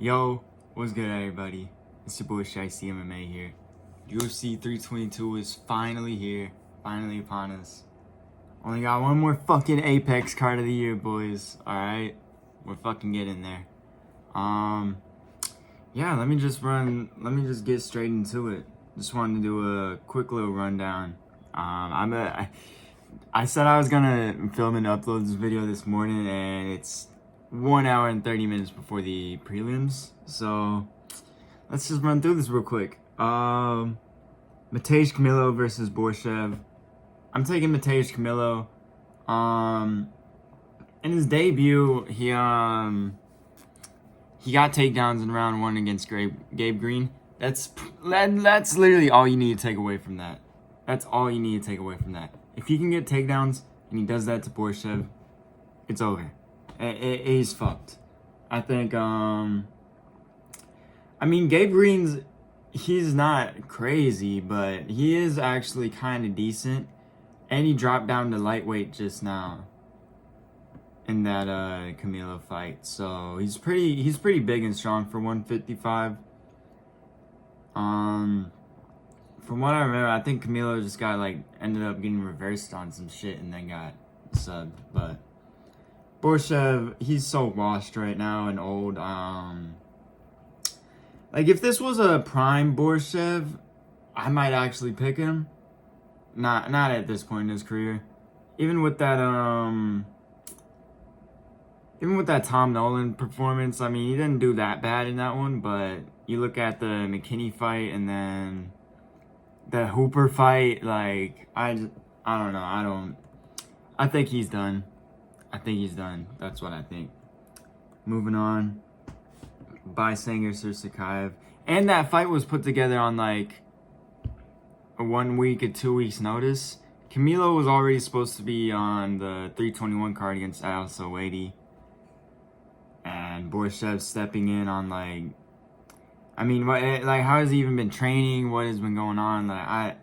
Yo, what's good, everybody? It's your boy Shicey MMA here. UFC 322 is finally here, finally upon us. Only got one more fucking Apex card of the year, boys. All right, we're fucking getting there. Yeah, let me just get straight into it. Just wanted to do a quick little rundown. I said I was gonna film and upload this video this morning, and it's 1 hour and 30 minutes before the prelims. So let's just run through this real quick. Matej Camilo versus Borshev. I'm taking Matej Camilo. In his debut, he got takedowns in round 1 against Gabe Green. That's literally all you need to take away from that. That's all you need to take away from that. If he can get takedowns and he does that to Borshev, it's over. He's fucked. I think, Gabe Green's, he's not crazy, but he is actually kind of decent. And he dropped down to lightweight just now in that Camilo fight. So he's pretty big and strong for 155. From what I remember, I think Camilo just ended up getting reversed on some shit and then got subbed. But Borshev, he's so washed right now and old. If this was a prime Borshev, I might actually pick him. Not at this point in his career. Even with that Tom Nolan performance, I mean, he didn't do that bad in that one, but you look at the McKinney fight and then the Hooper fight, I don't know. I think he's done. That's what I think. Moving on. Bisanger Sursakayev. And that fight was put together on a 1 week or 2 weeks notice. Camilo was already supposed to be on the 321 card against Al Sowady. And Borshev stepping in on how has he even been training? What has been going on? I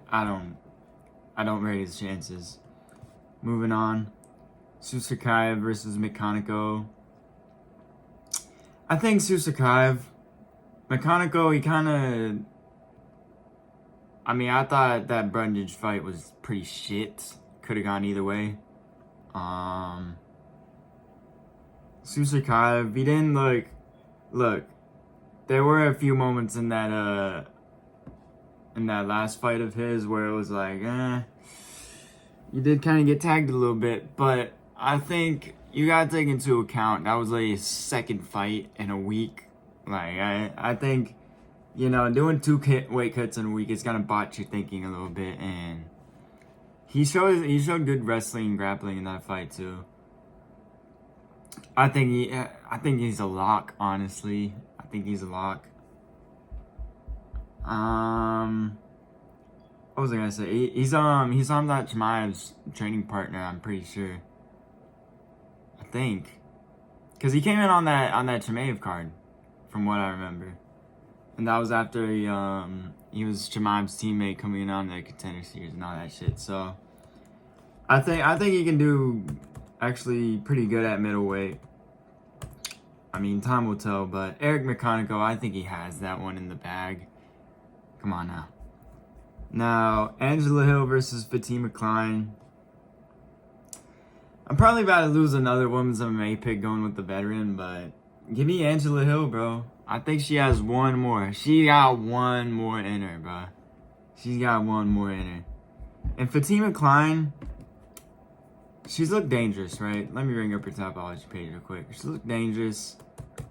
don't rate his chances. Moving on. Sursakayev versus Mechanico. I think Sursakayev. Mechanico, he kind of... I thought that Brundage fight was pretty shit. Could have gone either way. Sursakayev, he didn't look. There were a few moments in that last fight of his where it was you did kind of get tagged a little bit, but I think you gotta take into account that was a second fight in a week. I think, doing 2 weight cuts in a week is gonna botch your thinking a little bit, and he showed good wrestling and grappling in that fight too. I think he's a lock, honestly. I think he's a lock. What was I gonna say? He's on that Chimaev's training partner, I'm pretty sure. I think. Cause he came in on that Chimaev card, from what I remember. And that was after he was Chimaev's teammate coming in on the Contender Series and all that shit. So I think he can do actually pretty good at middleweight. Time will tell, but Eric Mechanico, I think he has that one in the bag. Come on now. Now, Angela Hill versus Fatima Klein. I'm probably about to lose another women's MMA pick going with the veteran, but give me Angela Hill, bro. I think she has one more. She got one more in her, bro. She's got one more in her. And Fatima Klein, she's looked dangerous, right? Let me bring up her Topology page real quick. She looked dangerous.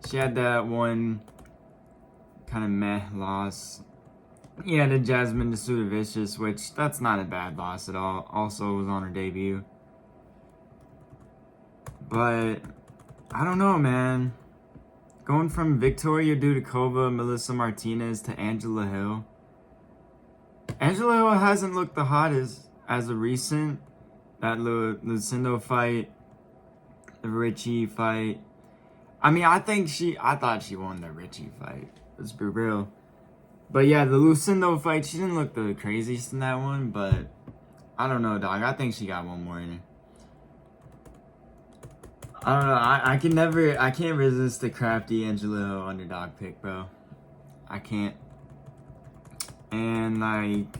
She had that one kind of meh loss. Yeah, to Jasmine Desudavicius, which that's not a bad loss at all. Also was on her debut. But I don't know, man. Going from Victoria Dudikova, Melissa Martinez to Angela Hill. Angela Hill hasn't looked the hottest as of recent. That Lucindo fight, the Richie fight. I thought she won the Richie fight. Let's be real. But yeah, the Lucindo fight, she didn't look the craziest in that one, but I don't know, dog. I think she got one more in her. I don't know. I can't resist the crafty Angela Hill underdog pick, bro. I can't. And like,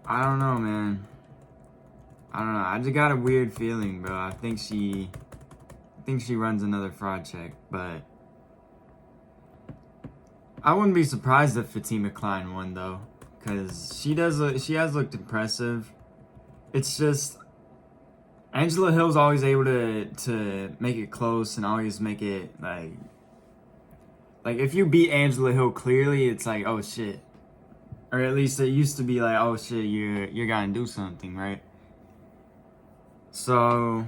I don't know, man. I don't know. I just got a weird feeling, bro. I think she runs another fraud check, but I wouldn't be surprised if Fatima Klein won though, because she has looked impressive. It's just Angela Hill's always able to make it close and always make it like if you beat Angela Hill clearly, it's like, oh shit. Or at least it used to be like, oh shit, you're gonna do something, right? So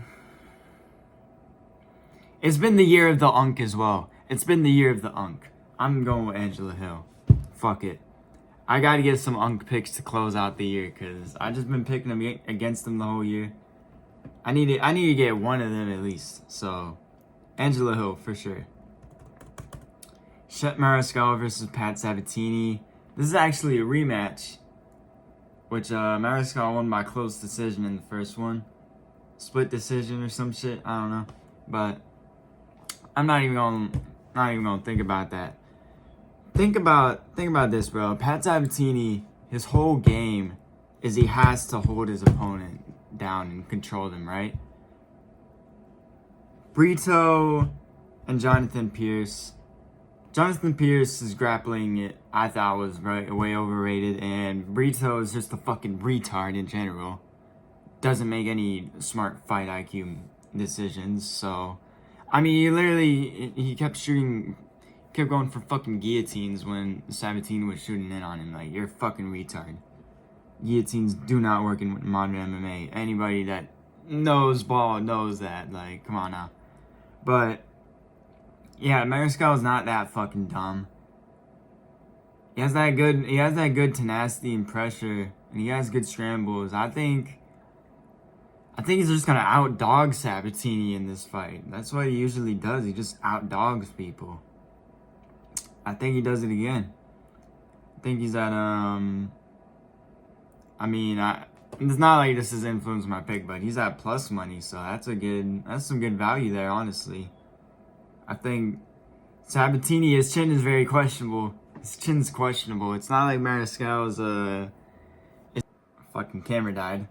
it's been the year of the Unk as well. It's been the year of the Unk. I'm going with Angela Hill. Fuck it. I gotta get some Unk picks to close out the year because I just been picking them against them the whole year. I need to get one of them at least. So Angela Hill for sure. Shep Mariscal versus Pat Sabatini. This is actually a rematch, which Mariscal won by close decision in the first one. Split decision or some shit. I don't know, but I'm not even gonna think about that. Think about this, bro. Pat Sabatini, his whole game is he has to hold his opponent down and control them, right? Brito and Jonathan Pierce. Jonathan Pierce's grappling, I thought was way overrated, and Brito is just a fucking retard in general. Doesn't make any smart fight IQ decisions, so... I mean, he kept going for fucking guillotines when Sabatini was shooting in on him. Like, you're a fucking retard. Guillotines do not work in modern MMA. Anybody that knows ball knows that. Like, come on now. But... yeah, Mariscal's not that fucking dumb. He has that good tenacity and pressure, and he has good scrambles. I think he's just gonna outdog Sabatini in this fight. That's what he usually does. He just outdogs people. I think he does it again. I think he's at it's not like this has influenced my pick, but he's at plus money, so that's some good value there, honestly. I think Sabatini, his chin is very questionable. His chin's questionable. It's not like Mariscal's fucking camera died.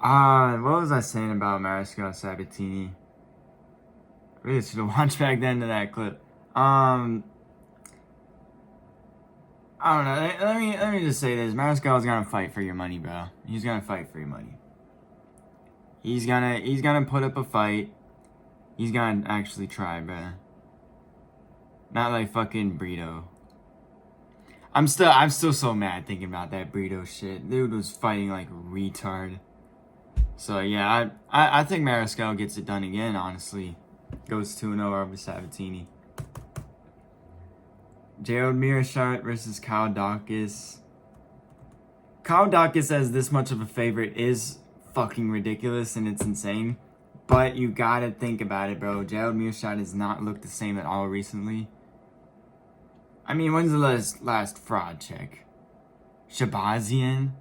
What was I saying about Mariscal Sabatini? I really should have watched back then to that clip. I don't know. Let me just say this. Mariscal's gonna fight for your money, bro. He's gonna fight for your money. He's gonna put up a fight. He's gonna actually try, bro. Not like fucking Brito. I'm still so mad thinking about that Brito shit. Dude was fighting like a retard. So yeah, I think Mariscal gets it done again, honestly. Goes 2-0 over Sabatini. Gerald Meerschaert versus Kyle Dawkins. Kyle Dawkins as this much of a favorite is fucking ridiculous and it's insane. But you gotta think about it, bro. Gerald Meerschaert has not looked the same at all recently. I mean, when's the last fraud check? Shabazian?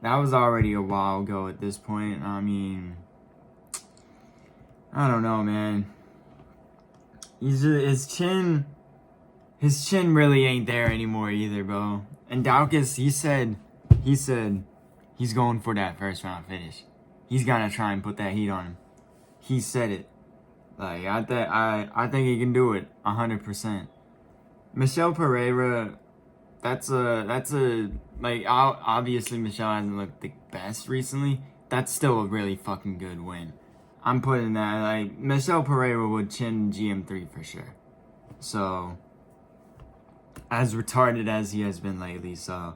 That was already a while ago at this point. I mean, I don't know, man. His chin really ain't there anymore either, bro. And Dawkins, he said he's going for that first round finish. He's gonna try and put that heat on him. He said it. Like, I think he can do it 100%. Michelle Pereira, that's a like, obviously Michelle hasn't looked the best recently. That's still a really fucking good win. I'm putting that, like, Michelle Pereira would chin GM3 for sure. So, as retarded as he has been lately, so.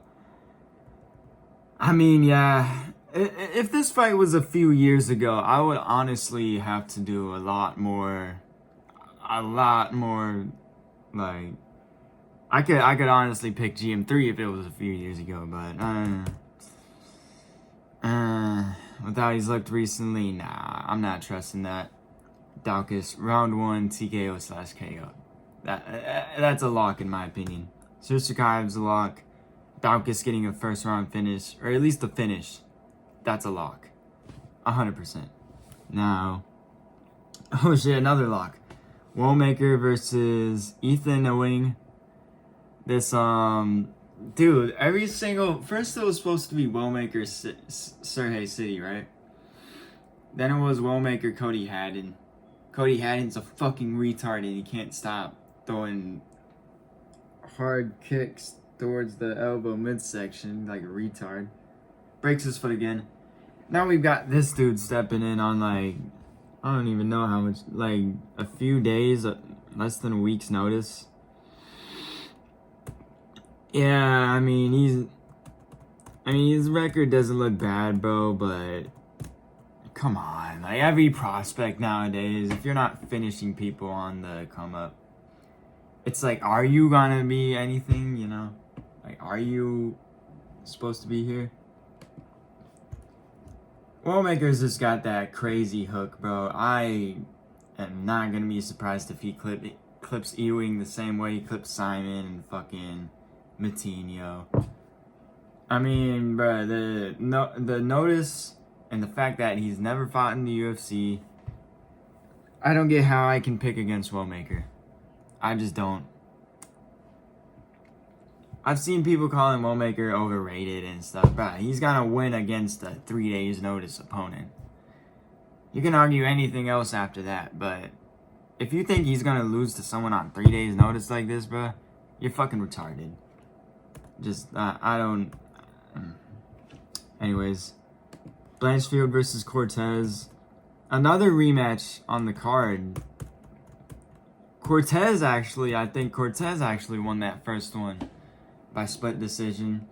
I mean, yeah. If this fight was a few years ago, I would honestly have to do a lot more, like, I could honestly pick GM3 if it was a few years ago, but, with how he's looked recently, nah, I'm not trusting that. Dawkins, round 1, TKO/KO. That's a lock in my opinion. Sursakayev's a lock. Dawkins getting a first round finish, or at least a finish. that's a lock. 100%. Now, oh shit, another lock. Womaker versus Ethan Ewing. This, dude, every single... First it was supposed to be Womaker Sergey City, right? Then it was Womaker Cody Haddon. Cody Haddon's a fucking retard and he can't stop throwing hard kicks towards the elbow midsection like a retard. Breaks his foot again. Now we've got this dude stepping in on like, I don't even know how much, like a few days, less than a week's notice. Yeah, I mean his record doesn't look bad, bro, but come on, like every prospect nowadays, if you're not finishing people on the come up, it's like, are you gonna be anything, you know? Like, are you supposed to be here? Womaker's just got that crazy hook, bro. I am not gonna be surprised if he clips Ewing the same way he clips Simon and fucking Matinho. I mean, bro, the notice and the fact that he's never fought in the UFC, I don't get how I can pick against Womaker. I just don't. I've seen people calling Womaker overrated and stuff, bro. He's gonna win against a 3 days notice opponent. You can argue anything else after that, but if you think he's gonna lose to someone on 3 days notice like this, bro, you're fucking retarded. Just, I don't... Anyways, Blanchfield versus Cortez. Another rematch on the card. I think Cortez actually won that first one by split decision.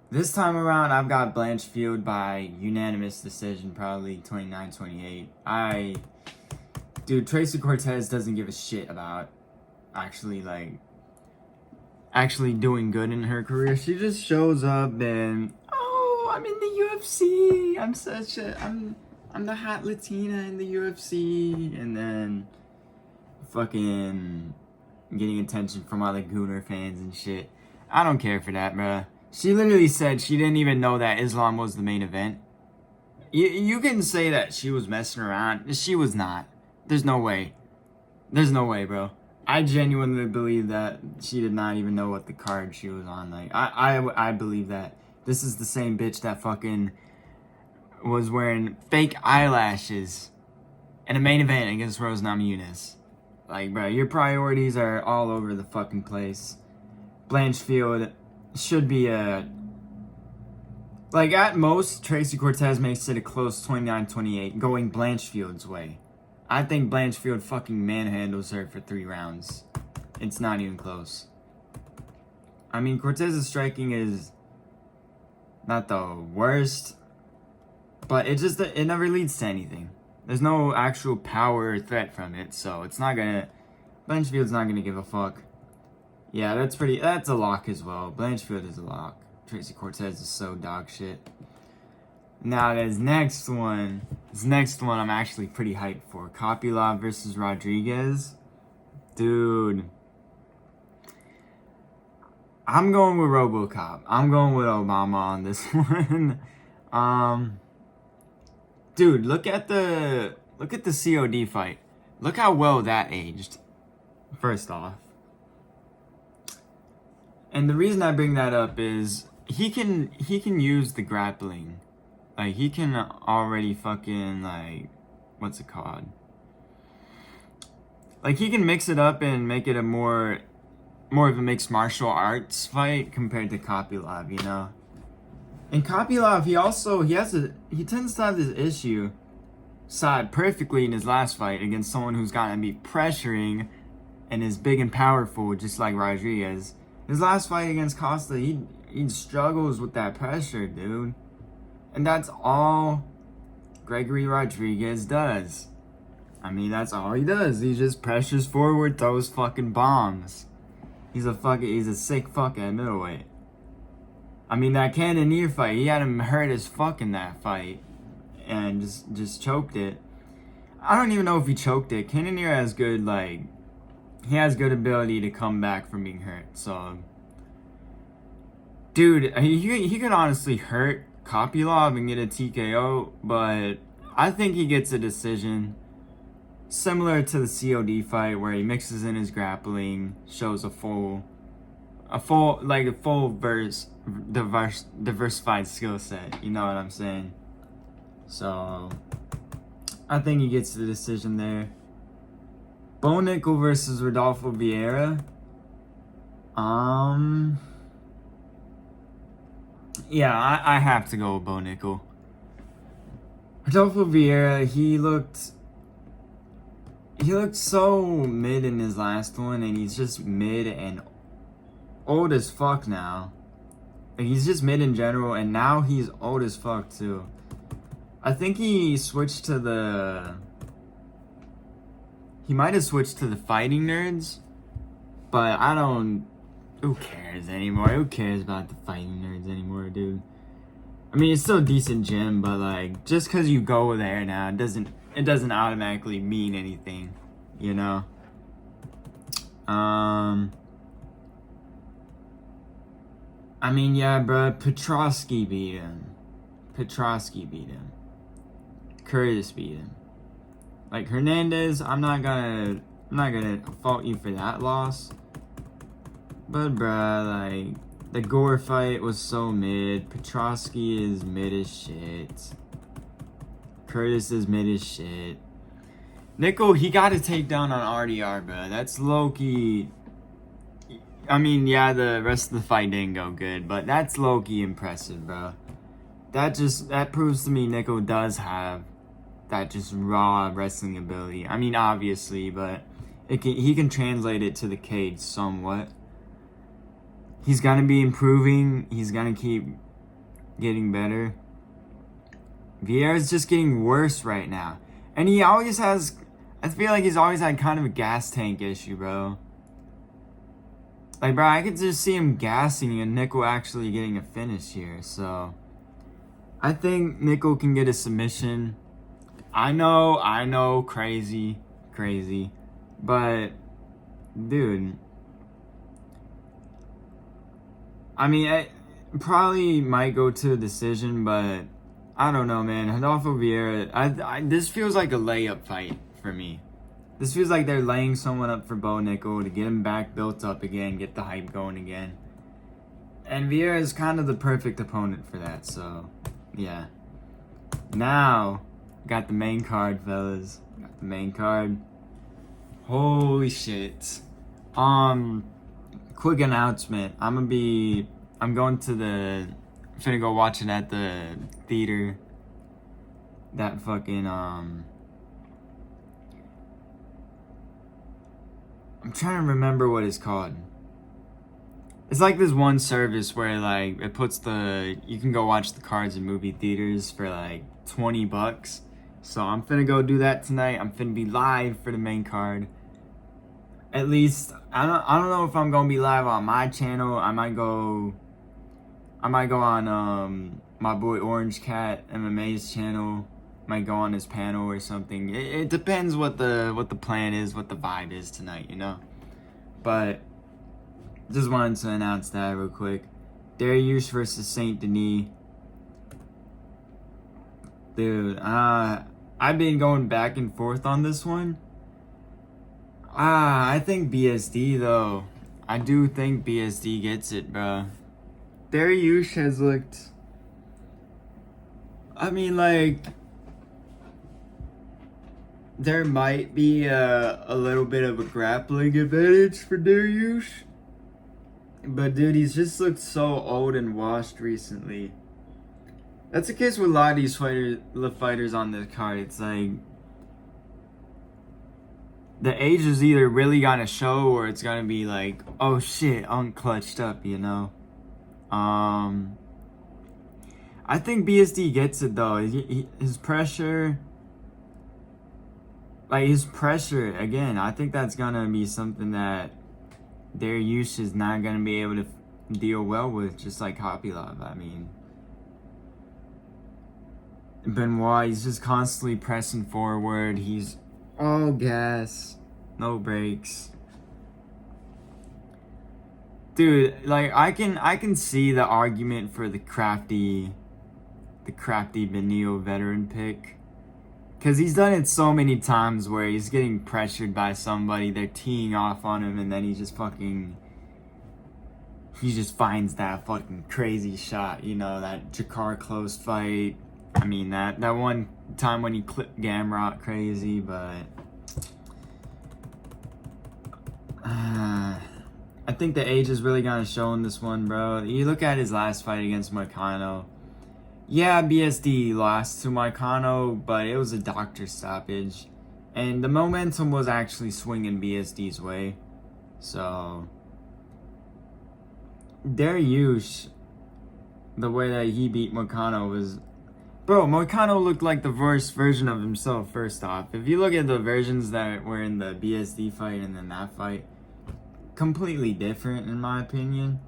This time around, I've got Blanchfield by unanimous decision, probably 29-28. Dude, Tracy Cortez doesn't give a shit about actually doing good in her career. She just shows up and, oh, I'm in the UFC. I'm the hot Latina in the UFC, and then fucking getting attention from all the Gooner fans and shit. I don't care for that, bruh. She literally said she didn't even know that Islam was the main event. You can say that she was messing around. She was not. There's no way. There's no way, bro. I genuinely believe that she did not even know what the card she was on. Like, I believe that. This is the same bitch that fucking was wearing fake eyelashes in a main event against Rose Namajunas. Like, bro, your priorities are all over the fucking place. Blanchfield should be like, at most, Tracy Cortez makes it a close 29-28, going Blanchfield's way. I think Blanchfield fucking manhandles her for 3 rounds. It's not even close. I mean, Cortez's striking is not the worst, but it never leads to anything. There's no actual power or threat from it, so it's not gonna... Blanchfield's not gonna give a fuck. Yeah, that's a lock as well. Blanchfield is a lock. Tracy Cortez is so dog shit. Now, this next one I'm actually pretty hyped for. Kopylov versus Rodriguez. Dude. I'm going with RoboCop. I'm going with Obama on this one. Dude, look at the COD fight. Look how well that aged. First off. And the reason I bring that up is he can use the grappling. Like, he can already fucking, like, what's it called? Like, he can mix it up and make it a more of a mixed martial arts fight compared to Kopylov, you know? And Kopylov, he tends to have this issue, saw it perfectly in his last fight against someone who's gonna be pressuring and is big and powerful, just like Rodriguez. His last fight against Costa, he struggles with that pressure, dude. And that's all Gregory Rodriguez does. I mean, that's all he does. He just pressures forward, throws fucking bombs. He's a sick fuck at middleweight. I mean, that Cannonier fight, he had him hurt as fuck in that fight. And just choked it. I don't even know if he choked it. Cannonier has good, he has good ability to come back from being hurt. So, dude, he could honestly hurt Kopylov and get a TKO, but I think he gets a decision similar to the COD fight where he mixes in his grappling, shows a full diversified skill set. You know what I'm saying? So I think he gets the decision there. Bo Nickel versus Rodolfo Vieira. Yeah, I have to go with Bo Nickel. Rodolfo Vieira, he looked so mid in his last one, and he's just mid and old as fuck now. Like, he's just mid in general, and now he's old as fuck too. I think he switched to the... He might have switched to the Fighting Nerds, but I don't... Who cares anymore? Who cares about the Fighting Nerds anymore, dude? I mean, it's still a decent gym, but like, just because you go there now, it doesn't automatically mean anything, you know? I mean, yeah, bro, Petrosky beat him. Curtis beat him. Like, Hernandez, I'm not gonna fault you for that loss. But, bruh, like, the Gore fight was so mid. Petrosky is mid as shit. Curtis is mid as shit. Nickel, he got a takedown on RDR, bruh. That's low-key... I mean, yeah, the rest of the fight didn't go good, but that's low-key impressive, bro. That proves to me Nickel does have that just raw wrestling ability. I mean, obviously, but he can translate it to the cage somewhat. He's gonna be improving. He's gonna keep getting better. Vieira's just getting worse right now. And he always has... I feel like he's always had kind of a gas tank issue, bro. Like, bro, I could just see him gassing and Nickel actually getting a finish here. So, I think Nickel can get a submission. I know, crazy. But, dude... I mean, I probably might go to a decision, but I don't know, man. Rodolfo Vieira, this feels like a layup fight for me. This feels like they're laying someone up for Bo Nickel to get him back built up again, get the hype going again. And Vieira is kind of the perfect opponent for that, so yeah. Now, got the main card, fellas. Got the main card. Holy shit. Quick announcement. I'm finna go watch it at the theater. That fucking, I'm trying to remember what it's called. It's like this one service where like it puts you can go watch the cards in movie theaters for like $20. So I'm finna go do that tonight. I'm finna be live for the main card. At least I don't know if I'm gonna be live on my channel. I might go on my boy Orange Cat MMA's channel. Might go on his panel or something. It depends what the plan is, what the vibe is tonight, you know. But just wanted to announce that real quick. Dariush versus Saint Denis. Dude, I've been going back and forth on this one. I think BSD though. I do think BSD gets it, bro. Dariush has looked... I mean, like... There might be a little bit of a grappling advantage for Dariush. But dude, he's just looked so old and washed recently. That's the case with a lot of these fighters on this card. It's like... The age is either really gonna show or it's gonna be like, oh shit, unclutched up, you know? I think BSD gets it though. His pressure, again, I think that's gonna be something that Dariush is not gonna be able to deal well with, just like Kopylov. I mean, Benoit, he's just constantly pressing forward. He's all gas, no brakes. Dude, like I can see the argument for the crafty the crafty Benio veteran pick. Because he's done it so many times where he's getting pressured by somebody, they're teeing off on him, and then he just finds that fucking crazy shot, you know, that Jakar close fight. I mean, that one time when he clipped Gamrot crazy, but I think the age is really gonna show in this one, bro. You look at his last fight against Moicano. Yeah, BSD lost to Moicano, but it was a doctor stoppage. And the momentum was actually swinging BSD's way. So, Dariush, the way that he beat Moicano was... Bro, Moicano looked like the worst version of himself, first off. If you look at the versions that were in the BSD fight and then that fight, completely different in my opinion.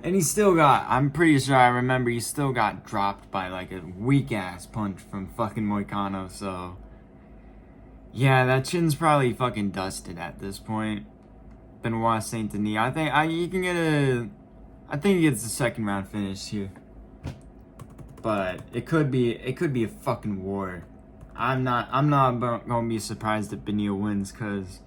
And he still got, I'm pretty sure I remember he still got dropped by like a weak ass punch from fucking Moicano, so yeah, that chin's probably fucking dusted at this point. Benoit Saint Denis. I think he gets the second round finish here. But it could be a fucking war. I'm not gonna be surprised if Benio wins, cause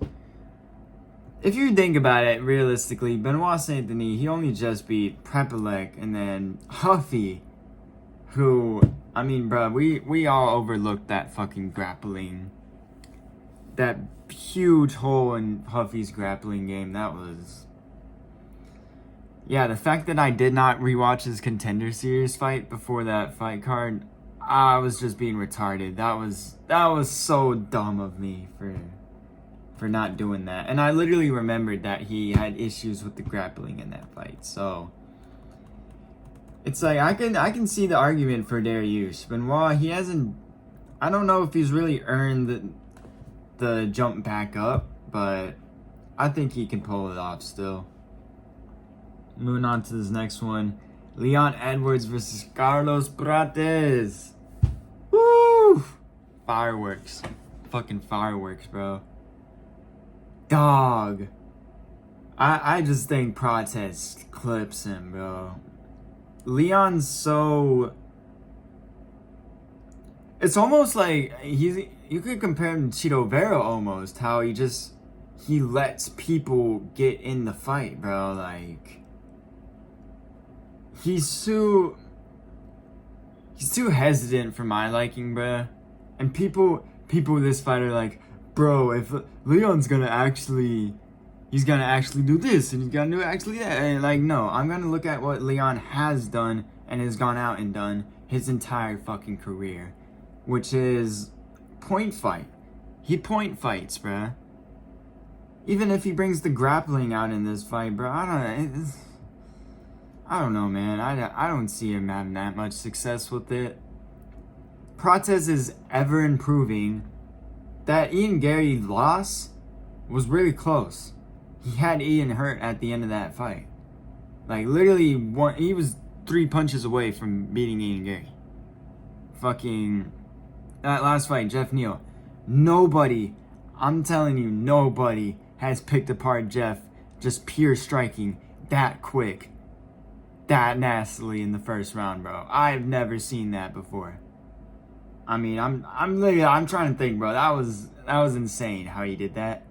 if you think about it realistically, Benoit Saint Denis, he only just beat Prepelec and then Huffy, who, I mean, bro, we all overlooked that fucking grappling, that huge hole in Huffy's grappling game. That was, yeah, the fact that I did not rewatch his Contender Series fight before that fight card, I was just being retarded. That was so dumb of me for not doing that. And I literally remembered that he had issues with the grappling in that fight. So it's like I can see the argument for Dariush. Benoit, he hasn't, I don't know if he's really earned the jump back up, but I think he can pull it off still. Moving on to this next one. Leon Edwards versus Carlos Prates. Woo! Fireworks. Fucking fireworks, bro. Dog. I just think Prates clips him, bro. Leon's so... It's almost like you could compare him to Chito Vera almost. How he lets people get in the fight, bro. Like... He's too hesitant for my liking, bruh. And people with this fight are like, bro, if Leon's gonna actually, he's gonna actually do this and he's gonna do actually that. And like, no, I'm gonna look at what Leon has done and has gone out and done his entire fucking career, which is point fight. He point fights, bruh. Even if he brings the grappling out in this fight, bro, I don't know, man. I don't see him having that much success with it. Prates is ever improving. That Ian Gary loss was really close. He had Ian hurt at the end of that fight. Like, literally, he was 3 punches away from beating Ian Gary. Fucking, that last fight, Jeff Neal. Nobody, I'm telling you, nobody has picked apart Jeff just pure striking that quick, that nastily in the first round, bro. I've never seen that before. I mean, I'm trying to think, bro. That was insane how he did that.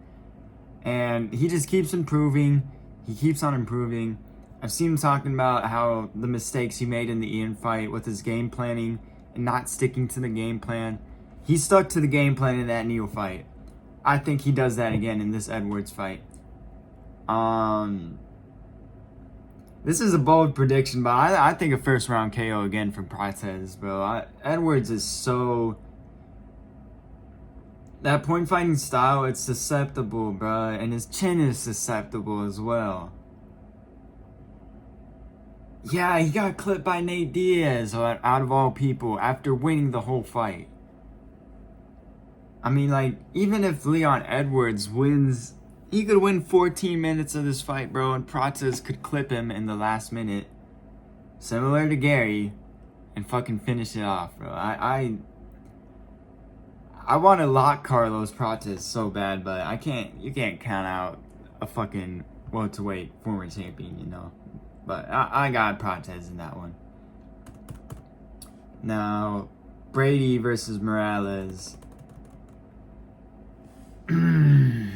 And he just keeps improving. He keeps on improving. I've seen him talking about how the mistakes he made in the Ian fight with his game planning and not sticking to the game plan. He stuck to the game plan in that Neal fight. I think he does that again in this Edwards fight. This is a bold prediction, but I think a first round KO again from Prates, bro. Edwards is so... That point fighting style, it's susceptible, bro. And his chin is susceptible as well. Yeah, he got clipped by Nate Diaz, out of all people, after winning the whole fight. I mean, like, even if Leon Edwards wins... He could win 14 minutes of this fight, bro, and Prates could clip him in the last minute, similar to Gary, and fucking finish it off, bro. I want to lock Carlos Prates so bad, but you can't count out a fucking welterweight former champion, you know. But but I got Prates in that one. Now, Brady versus Morales. I'm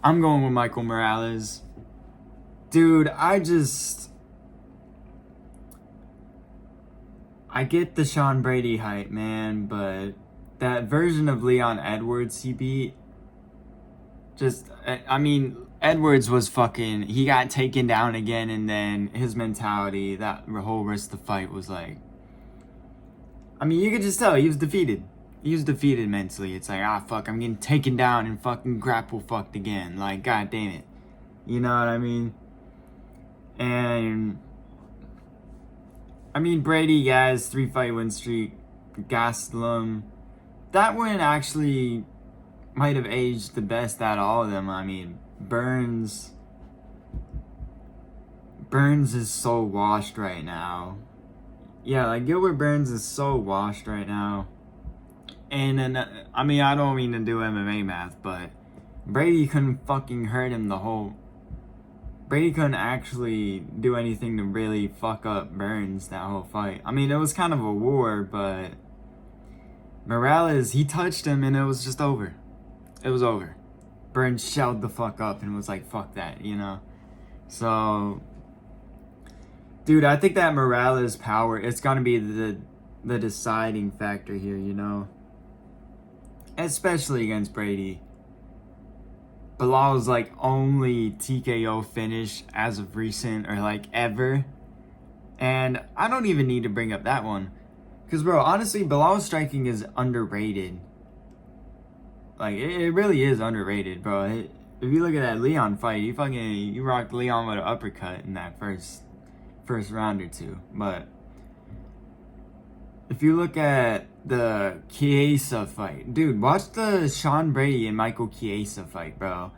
going with Michael Morales. Dude, I get the Sean Brady hype, man, but that version of Leon Edwards he beat, I mean, Edwards was fucking, he got taken down again, and then his mentality, that whole rest of the fight was like, I mean, you could just tell he was defeated. He was defeated mentally. It's like, fuck, I'm getting taken down and fucking grapple fucked again. Like, god damn it. You know what I mean? And I mean, Brady, yeah, his 3-fight win streak, Gastelum. That one actually might have aged the best out of all of them. I mean, Burns is so washed right now. Yeah, like Gilbert Burns is so washed right now. And I mean, I don't mean to do MMA math, but Brady couldn't fucking hurt him Brady couldn't actually do anything to really fuck up Burns that whole fight. I mean, it was kind of a war, but Morales, he touched him and it was just over. It was over. Burns shelled the fuck up and was like, fuck that, you know? So, dude, I think that Morales' power, it's gonna be the deciding factor here, you know? Especially against Brady. Bilal's like only TKO finish as of recent or like ever. And I don't even need to bring up that one. Because, bro, honestly, Bilal's striking is underrated. Like, it really is underrated, bro. If you look at that Leon fight, you rocked Leon with an uppercut in that first round or two. But if you look at the Chiesa fight, dude, watch the Sean Brady and Michael Chiesa fight, bro.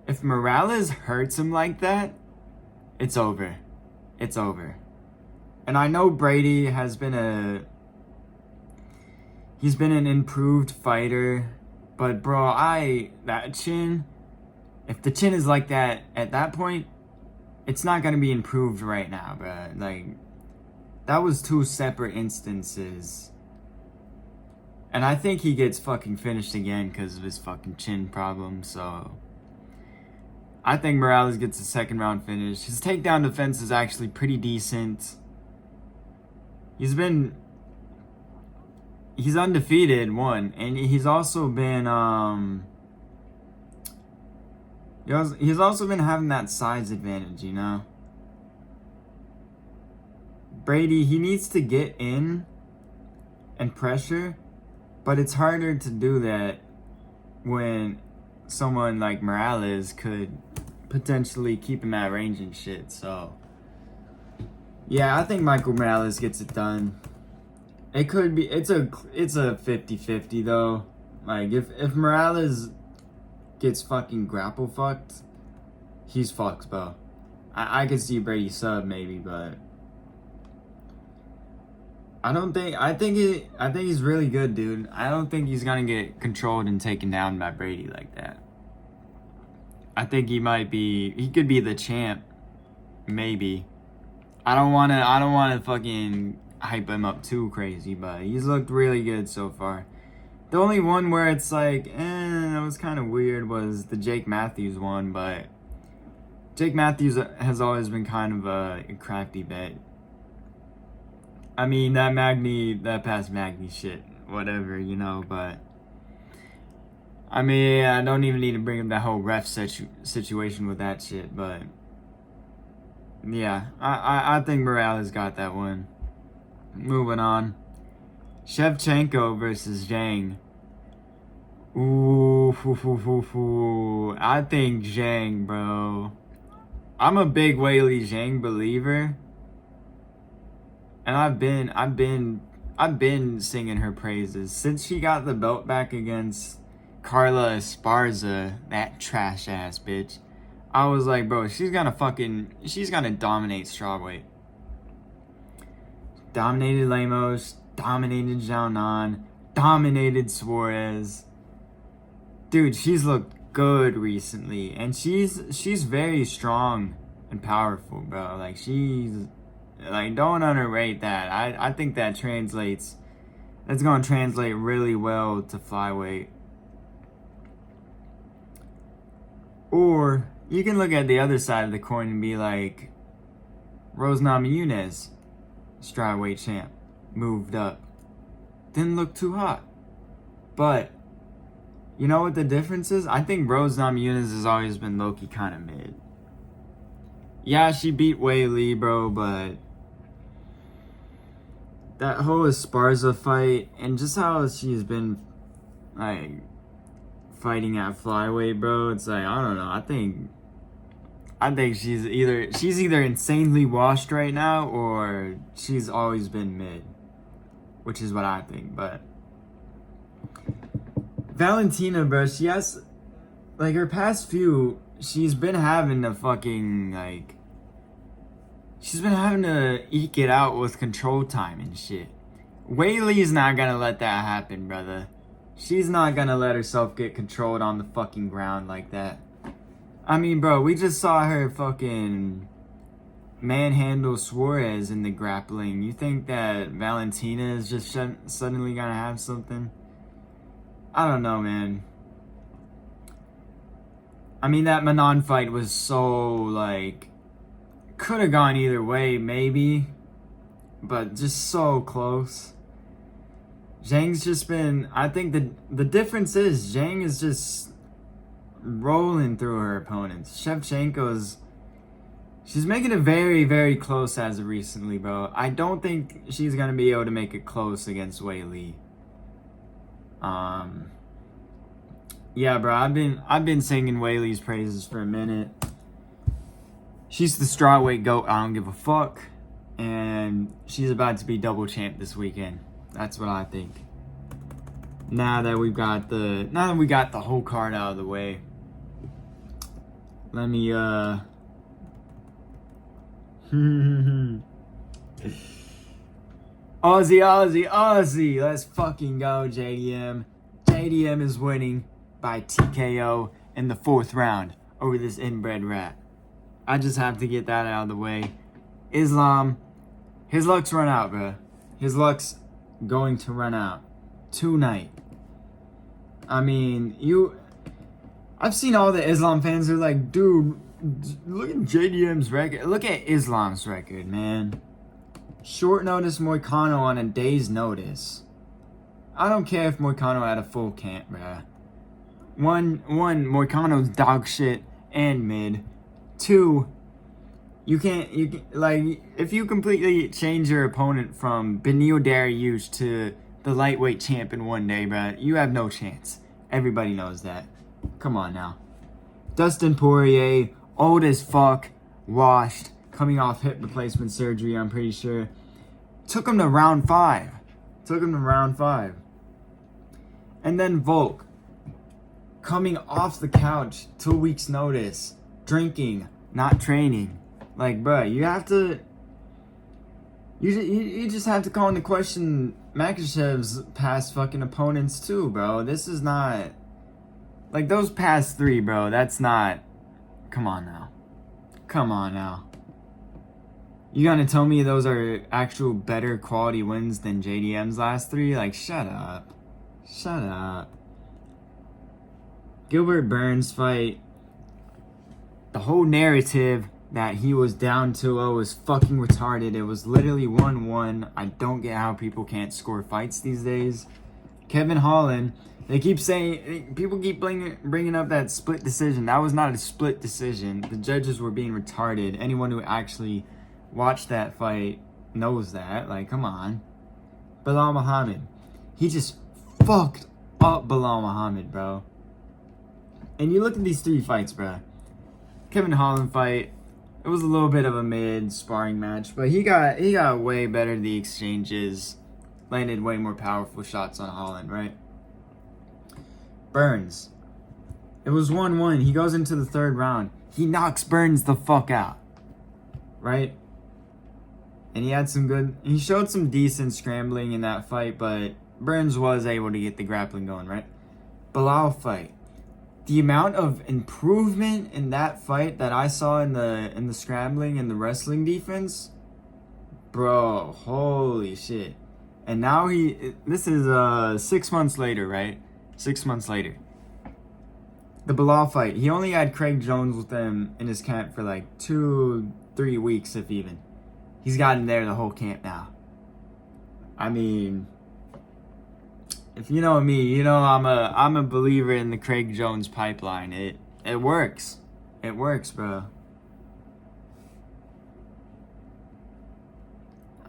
If Morales hurts him like that, it's over. It's over. And I know Brady has been he's been an improved fighter, but bro, that chin, if the chin is like that at that point, it's not gonna be improved right now, bro. Like, that was 2 separate instances. And I think he gets fucking finished again because of his fucking chin problem, so I think Morales gets a 2nd round finish. His takedown defense is actually pretty decent. He's undefeated, one, and he's also been he's also been having that size advantage, you know? Brady, he needs to get in and pressure, but it's harder to do that when someone like Morales could potentially keep him at range and shit. So yeah, I think Michael Morales gets it done. It could be, it's a 50-50 though. Like, if Morales gets fucking grapple fucked, he's fucked, bro. I could see Brady sub maybe, but I think he's really good, dude. I don't think he's gonna get controlled and taken down by Brady like that. I think he could be the champ, maybe. I don't wanna fucking hype him up too crazy, but he's looked really good so far. The only one where it's like, that was kind of weird was the Jake Matthews one, but Jake Matthews has always been kind of a crafty bet. I mean, that past Magny shit, whatever, you know, but I mean, I don't even need to bring up that whole ref situation with that shit, but yeah, I think Morales got that one. Moving on. Shevchenko versus Zhang. Ooh, I think Zhang, bro. I'm a big Weili Zhang believer. And I've been singing her praises since she got the belt back against Carla Esparza, that trash ass bitch. I was like, bro, she's gonna dominate strawweight. Dominated Lemos, dominated Xiaonan, dominated Suarez. Dude, she's looked good recently, and she's very strong and powerful, bro. Like, she's, like, don't underrate that. I think that translates, that's going to translate really well to flyweight. Or you can look at the other side of the coin and be like, Rose Namajunas, strawweight champ, moved up. Didn't look too hot. But, you know what the difference is? I think Rose Namajunas has always been low-key kind of mid. Yeah, she beat Wei Li, bro, but that whole Esparza fight and just how she's been, like, fighting at flyweight, bro, it's like, I don't know. I think she's either insanely washed right now or she's always been mid, which is what I think. But Valentina, bro, she has, like, her past few, she's been having to fucking, like, she's been having to eke it out with control time and shit. Wei Li's not gonna let that happen, brother. She's not gonna let herself get controlled on the fucking ground like that. I mean, bro, we just saw her fucking manhandle Suarez in the grappling. You think that Valentina is just suddenly gonna have something? I don't know, man. I mean, that Manon fight was so, like, could have gone either way, maybe, but just so close. Zhang's just been, I think the difference is Zhang is just rolling through her opponents. Shevchenko's, she's making it very, very close as of recently, bro. I don't think she's gonna be able to make it close against Wei Li. Yeah, bro, I've been singing Wei Li's praises for a minute. She's the strawweight GOAT, I don't give a fuck. And she's about to be double champ this weekend. That's what I think. Now that we got the whole card out of the way. Let me Aussie. Let's fucking go, JDM. JDM is winning by TKO in the 4th round over this inbred rat. I just have to get that out of the way. Islam, his luck's run out, bro. His luck's going to run out tonight. I mean, I've seen all the Islam fans are like, dude, look at JDM's record. Look at Islam's record, man. Short notice Moicano on a day's notice. I don't care if Moicano had a full camp, bruh. One, Moicano's dog shit and mid. 2, you can't, like, if you completely change your opponent from Beneil Dariush to the lightweight champ in one day, bruh, you have no chance. Everybody knows that. Come on now. Dustin Poirier, old as fuck, washed, coming off hip replacement surgery, I'm pretty sure. Took him to round 5. And then Volk, coming off the couch, 2 weeks notice, drinking, not training. Like, bruh, you have to, you just have to call into question Makhachev's past fucking opponents too, bro. This is not, like, those past 3, bro, that's not, come on now. You gonna tell me those are actual better quality wins than JDM's last 3? Like, shut up. Gilbert Burns fight, the whole narrative that he was down 2-0 was fucking retarded. It was literally 1-1. I don't get how people can't score fights these days. Kevin Holland, they keep saying, people keep bringing up that split decision. That was not a split decision. The judges were being retarded. Anyone who actually watched that fight knows that. Like, come on. Bilal Muhammad, he just fucked up Bilal Muhammad, bro. And you look at these 3 fights, bro. Kevin Holland fight, it was a little bit of a mid sparring match, but he got way better at the exchanges, landed way more powerful shots on Holland, right? Burns, it was 1-1. He goes into the 3rd round. He knocks Burns the fuck out, right? And he showed some decent scrambling in that fight, but Burns was able to get the grappling going, right? Bilal fight. the amount of improvement in that fight that I saw in the scrambling and the wrestling defense, bro, holy shit. And now this is 6 months later, right? 6 months later. The Bilal fight, he only had Craig Jones with him in his camp for like 2-3 weeks, if even. He's got him there the whole camp now. I mean, if you know me, you know I'm a believer in the Craig Jones pipeline. It works. It works, bro.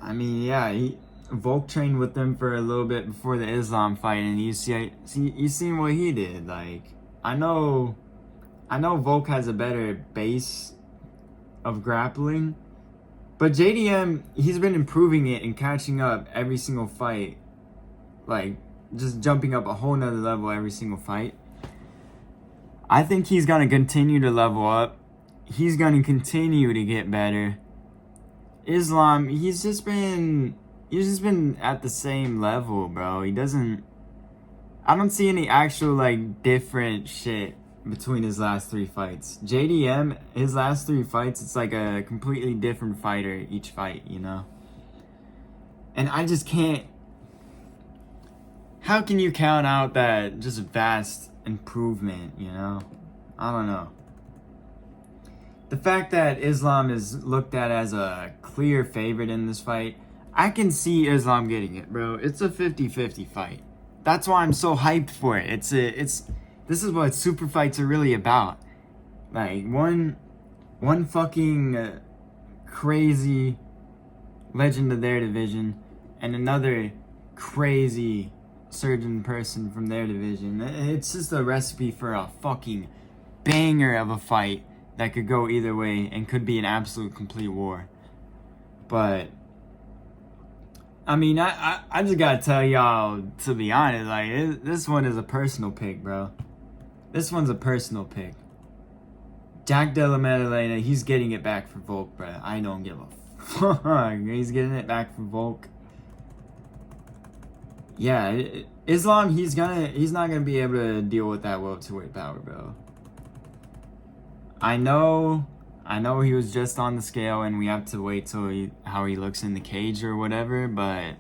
I mean, yeah, Volk trained with them for a little bit before the Islam fight, and you seen what he did. Like, I know Volk has a better base of grappling, but JDM, he's been improving it and catching up every single fight. Like, just jumping up a whole nother level every single fight. I think he's gonna continue to level up. He's gonna continue to get better. Islam, he's just been at the same level, bro. I don't see any actual like different shit between his last 3 fights. JDM, his last 3 fights, it's like a completely different fighter each fight, you know? And I just can't. How can you count out that just vast improvement, you know? I don't know. The fact that Islam is looked at as a clear favorite in this fight, I can see Islam getting it, bro. It's a 50-50 fight. That's why I'm so hyped for it. This is what super fights are really about. Like one fucking crazy legend of their division and another crazy surgeon person from their division. It's just a recipe for a fucking banger of a fight that could go either way and could be an absolute complete war. But I mean, I just gotta tell y'all, to be honest, like, this one is a personal pick, bro. This one's a personal pick. Jack Della Maddalena, he's getting it back for Volk, bro. I don't give a fuck. He's getting it back for Volk. Yeah, Islam, he's not gonna be able to deal with that welterweight power, bro. I know he was just on the scale and we have to wait till how he looks in the cage or whatever, but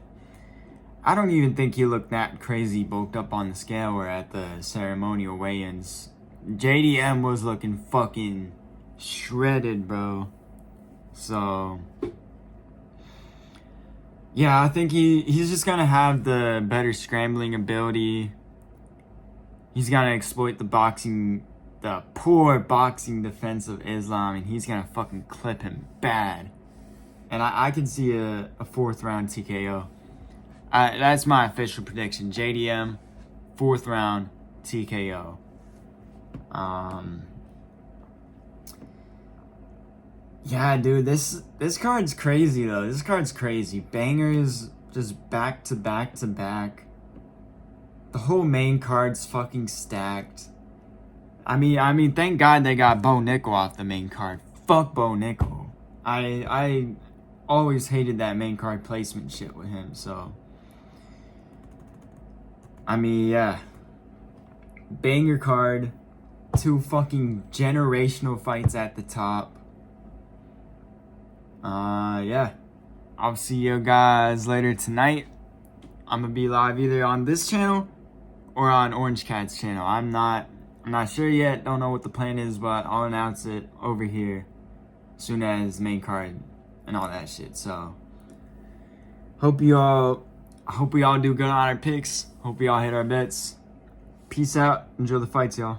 I don't even think he looked that crazy bulked up on the scale or at the ceremonial weigh-ins. JDM was looking fucking shredded, bro. So yeah, I think he's just gonna have the better scrambling ability. He's gonna exploit the poor boxing defense of Islam, and he's gonna fucking clip him bad. And I can see a 4th round TKO. That's my official prediction. JDM, 4th round TKO. Yeah, dude, this card's crazy though. This card's crazy. Bangers just back to back to back. The whole main card's fucking stacked. I mean, thank God they got Bo Nickel off the main card. Fuck Bo Nickel. I always hated that main card placement shit with him, so. I mean, yeah. Banger card. 2 fucking generational fights at the top. Yeah. I'll see you guys later tonight. I'm gonna be live either on this channel or on Orange Cat's channel. I'm not sure yet. Don't know what the plan is, but I'll announce it over here as soon as main card and all that shit. So hope we all do good on our picks. Hope we all hit our bets. Peace out. Enjoy the fights, y'all.